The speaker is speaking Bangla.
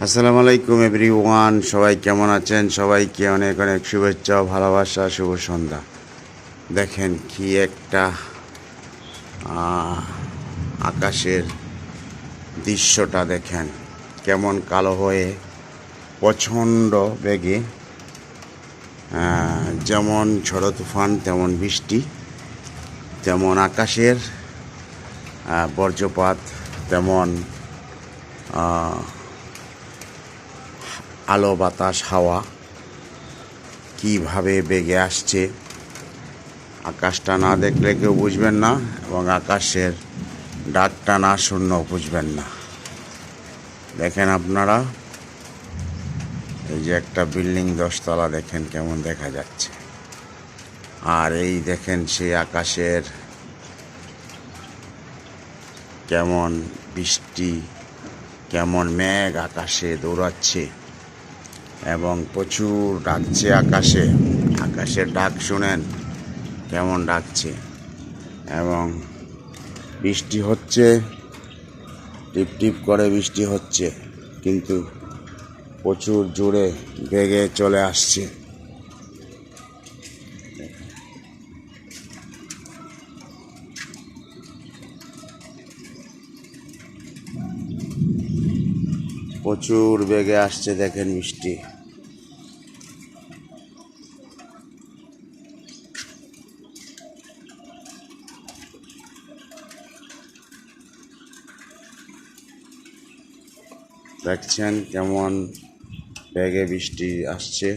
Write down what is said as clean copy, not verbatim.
আসসালামু আলাইকুম এভরিওয়ান, সবাই কেমন আছেন? সবাইকে অনেক অনেক শুভেচ্ছা ও ভালোবাসা, শুভ সন্ধ্যা। দেখেন কি একটা আকাশের দৃশ্যটা দেখেন, কেমন কালো হয়ে প্রচণ্ড বেগে, যেমন ঝড়ো তুফান তেমন বৃষ্টি, তেমন আকাশের বজ্রপাত, তেমন আলো বাতাস হাওয়া কীভাবে বেগে আসছে। আকাশটা না দেখলে কেউ বুঝবেন না, এবং আকাশের ডাকটা না শুনলেও বুঝবেন না। দেখেন আপনারা, এই যে একটা বিল্ডিং 10 তলা, দেখেন কেমন দেখা যাচ্ছে। আর এই দেখেন সেই আকাশের কেমন বৃষ্টি, কেমন মেঘ আকাশে দৌড়াচ্ছে এবং প্রচুর ডাকছে আকাশে। আকাশের ডাক শুনেন কেমন ডাকছে, এবং বৃষ্টি হচ্ছে, টিপ টিপ করে বৃষ্টি হচ্ছে, কিন্তু প্রচুর জোরে বেগে চলে আসছে। প্রচুর বেগে আসছে, দেখেন বৃষ্টি। দেখছেন কেমন বেগে বৃষ্টি আসছে।